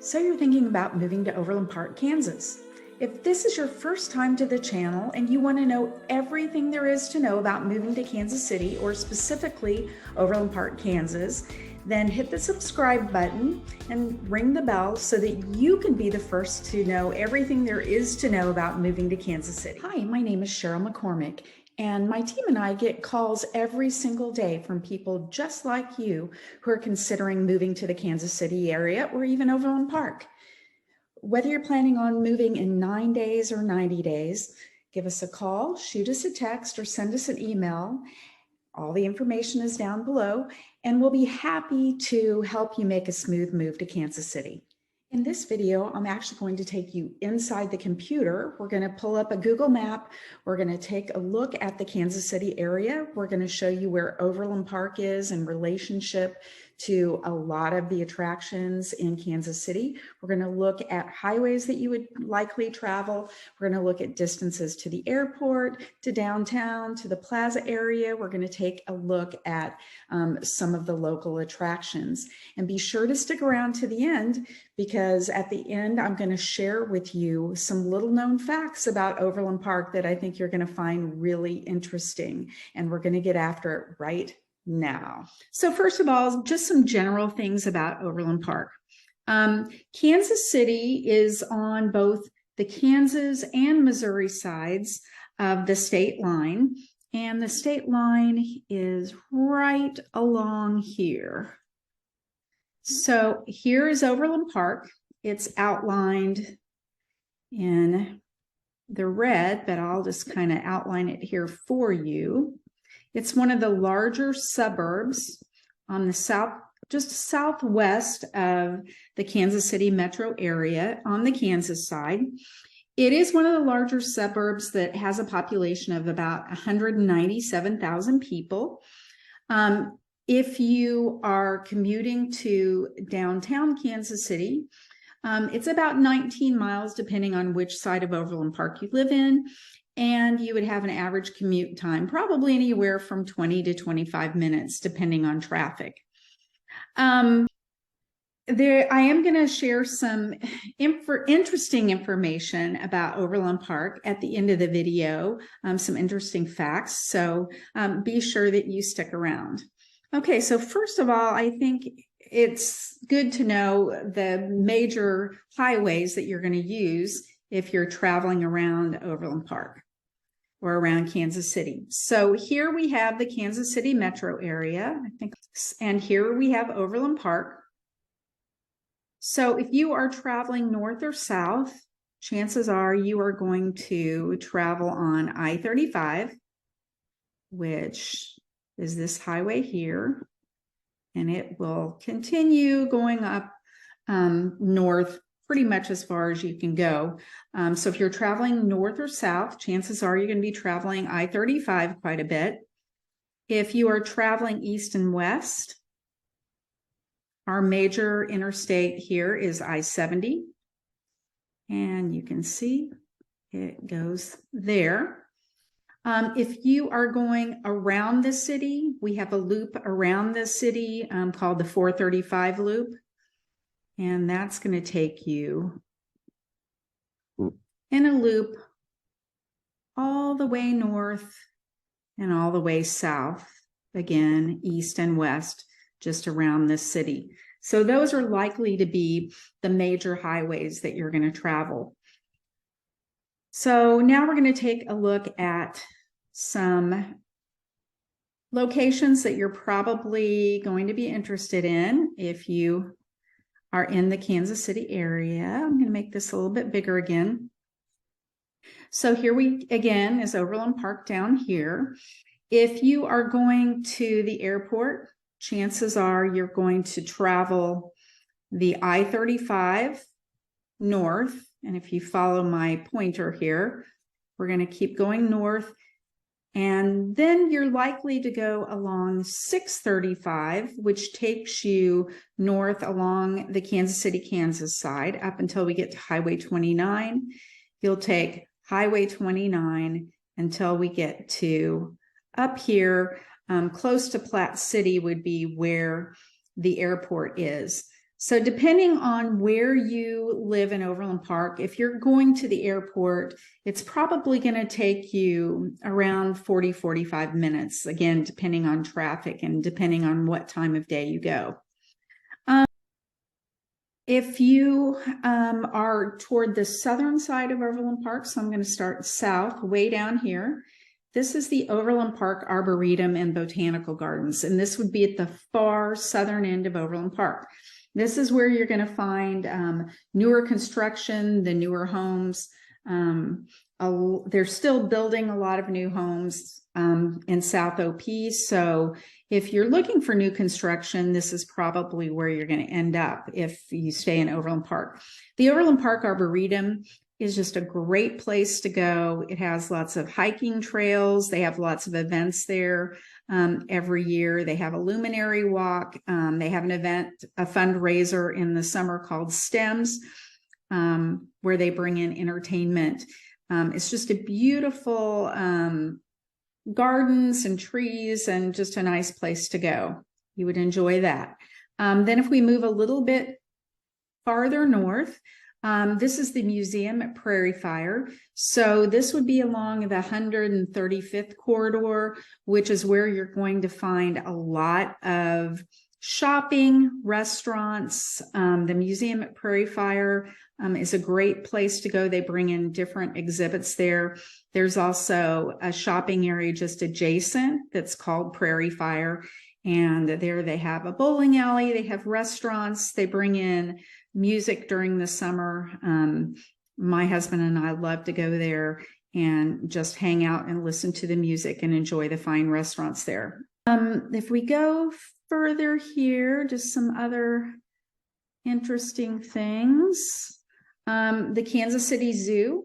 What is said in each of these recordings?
So you're thinking about moving to Overland Park, Kansas. If this is your first time to the channel and you want to know everything there is to know about moving to Kansas City, or specifically Overland Park, Kansas, then hit the subscribe button and ring the bell so that you can be the first to know everything there is to know about moving to Kansas City. Hi, my name is Cheryl McCormick, and my team and I get calls every single day from people just like you who are considering moving to the Kansas City area or even Overland Park. Whether you're planning on moving in 9 days or 90 days, give us a call, shoot us a text, or send us an email. All the information is down below, and we'll be happy to help you make a smooth move to Kansas City. In this video, I'm actually going to take you inside the computer. We're going to pull up a Google map. We're going to take a look at the Kansas City area. We're going to show you where Overland Park is in relationship to a lot of the attractions in Kansas City. We're going to look at highways that you would likely travel. We're going to look at distances to the airport, to downtown, to the Plaza area. We're going to take a look at some of the local attractions. And be sure to stick around to the end, because at the end, I'm going to share with you some little known facts about Overland Park that I think you're going to find really interesting. And we're going to get after it right now. So first of all, just some general things about Overland Park. Kansas City is on both the Kansas and Missouri sides of the state line, and the state line is right along here. So here is Overland Park. It's outlined in the red, but I'll just kind of outline it here for you. It's one of the larger suburbs on the south, just southwest of the Kansas City metro area on the Kansas side. It is one of the larger suburbs that has a population of about 197,000 people. If you are commuting to downtown Kansas City, it's about 19 miles depending on which side of Overland Park you live in. And you would have an average commute time, probably anywhere from 20 to 25 minutes, depending on traffic. I am going to share some interesting information about Overland Park at the end of the video, some interesting facts. So be sure that you stick around. Okay, so first of all, I think it's good to know the major highways that you're going to use if you're traveling around Overland Park or around Kansas City. So here we have the Kansas City metro area, I think, and here we have Overland Park. So if you are traveling north or south, chances are you are going to travel on I-35, which is this highway here, and it will continue going up north pretty much as far as you can go. So if you're traveling north or south, chances are you're going to be traveling I-35 quite a bit. If you are traveling east and west, our major interstate here is I-70. And you can see it goes there. If you are going around the city, we have a loop around the city called the 435 loop. And that's going to take you in a loop all the way north and all the way south, again, east and west, just around this city. So those are likely to be the major highways that you're going to travel. So now we're going to take a look at some locations that you're probably going to be interested in if you are in the Kansas City area. I'm going to make this a little bit bigger again. So here we, again, is Overland Park down here. If you are going to the airport, chances are you're going to travel the I-35 north. And if you follow my pointer here, we're going to keep going north. And then you're likely to go along 635, which takes you north along the Kansas City, Kansas side up until we get to Highway 29. You'll take Highway 29 until we get to up here, close to Platte City would be where the airport is. So depending on where you live in Overland Park, if you're going to the airport, it's probably going to take you around 45 minutes, again, depending on traffic and depending on what time of day you go. If you are toward the southern side of Overland Park, so I'm going to start south, way down here. This is the Overland Park Arboretum and Botanical Gardens, and this would be at the far southern end of Overland Park. This is where you're going to find newer construction, the newer homes. They're still building a lot of new homes in South OP. So if you're looking for new construction, this is probably where you're going to end up if you stay in Overland Park. The Overland Park Arboretum is just a great place to go. It has lots of hiking trails. They have lots of events there every year. They have a luminary walk. They have an event, a fundraiser in the summer called STEMS, where they bring in entertainment. It's just a beautiful gardens and trees and just a nice place to go. You would enjoy that. Then if we move a little bit farther north, this is the museum at Prairie Fire. So this would be along the 135th corridor, which is where you're going to find a lot of shopping, restaurants. The museum at Prairie Fire is a great place to go. They bring in different exhibits there. There's also a shopping area just adjacent that's called Prairie Fire. And there they have a bowling alley. They have restaurants. They bring in music during the summer. My husband and I love to go there and just hang out and listen to the music and enjoy the fine restaurants there. If we go further here, just some other interesting things. The Kansas City Zoo.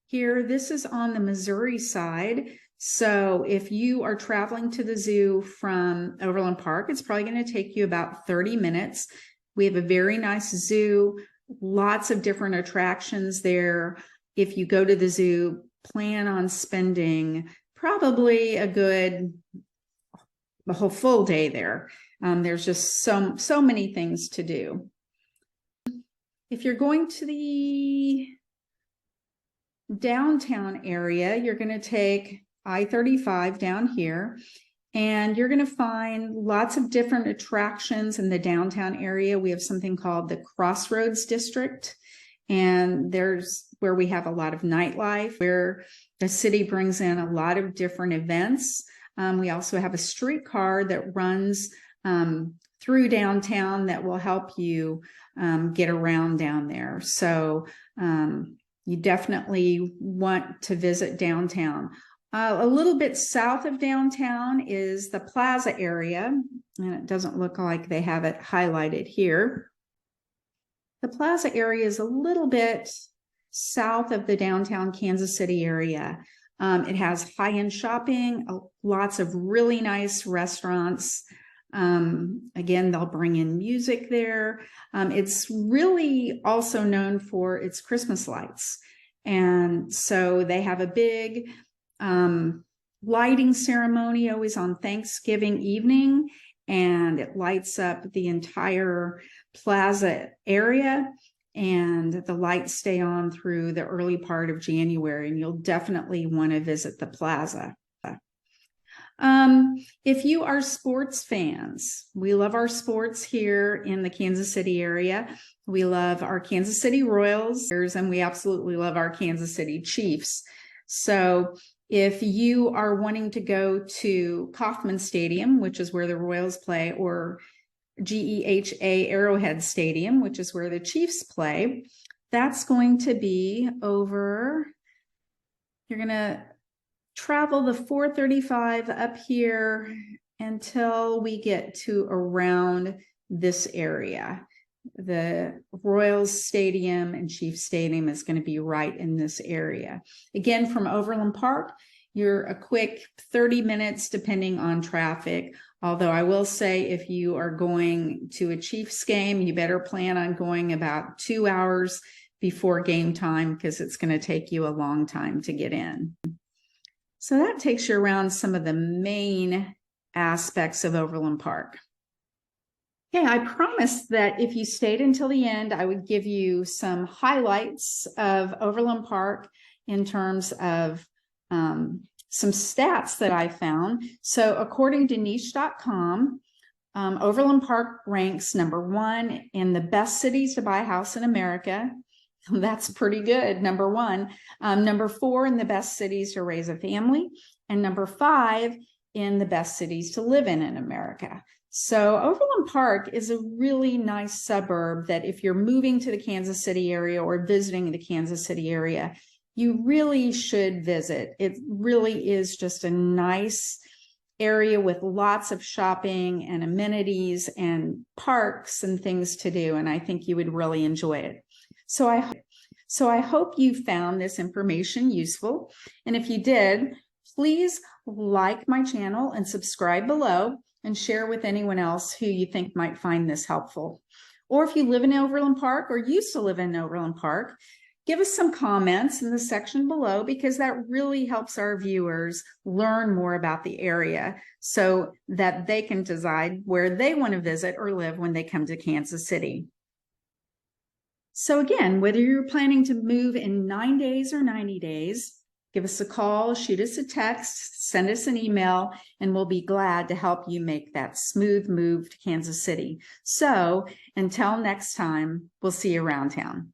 Here, this is on the Missouri side. So if you are traveling to the zoo from Overland Park, it's probably going to take you about 30 minutes. We have a very nice zoo, lots of different attractions there. If you go to the zoo, plan on spending probably a whole full day there. There's just so many things to do. If you're going to the downtown area, you're going to take I-35 down here, and you're going to find lots of different attractions in the downtown area. We have something called the Crossroads district, and there's where we have a lot of nightlife, where the city brings in a lot of different events. We also have a streetcar that runs through downtown that will help you get around down there. So you definitely want to visit downtown. A little bit south of downtown is the Plaza area, and it doesn't look like they have it highlighted here. The Plaza area is a little bit south of the downtown Kansas City area. It has high-end shopping, lots of really nice restaurants. Again, they'll bring in music there. It's really also known for its Christmas lights. And so they have a big lighting ceremony always on Thanksgiving evening, and it lights up the entire Plaza area, and the lights stay on through the early part of January, and you'll definitely want to visit the Plaza. If you are sports fans, we love our sports here in the Kansas City area. We love our Kansas City Royals, and we absolutely love our Kansas City Chiefs. So if you are wanting to go to Kauffman Stadium, which is where the Royals play, or GEHA Arrowhead Stadium, which is where the Chiefs play, that's going to be over. You're going to travel the 435 up here until we get to around this area. The Royals Stadium and Chiefs Stadium is going to be right in this area. Again, from Overland Park, you're a quick 30 minutes depending on traffic. Although I will say, if you are going to a Chiefs game, you better plan on going about 2 hours before game time, because it's going to take you a long time to get in. So that takes you around some of the main aspects of Overland Park. Okay, I promised that if you stayed until the end, I would give you some highlights of Overland Park in terms of some stats that I found. So according to niche.com, Overland Park ranks #1 in the best cities to buy a house in America. That's pretty good, #1. #4 in the best cities to raise a family, and #5 in the best cities to live in America. So Overland Park is a really nice suburb that if you're moving to the Kansas City area or visiting the Kansas City area, you really should visit. It really is just a nice area with lots of shopping and amenities and parks and things to do, and I think you would really enjoy it. So I hope you found this information useful, and if you did, please like my channel and subscribe below and share with anyone else who you think might find this helpful. Or if you live in Overland Park or used to live in Overland Park, give us some comments in the section below, because that really helps our viewers learn more about the area so that they can decide where they want to visit or live when they come to Kansas City. So again, whether you're planning to move in 9 days or 90 days, give us a call, shoot us a text, send us an email, and we'll be glad to help you make that smooth move to Kansas City. So until next time, we'll see you around town.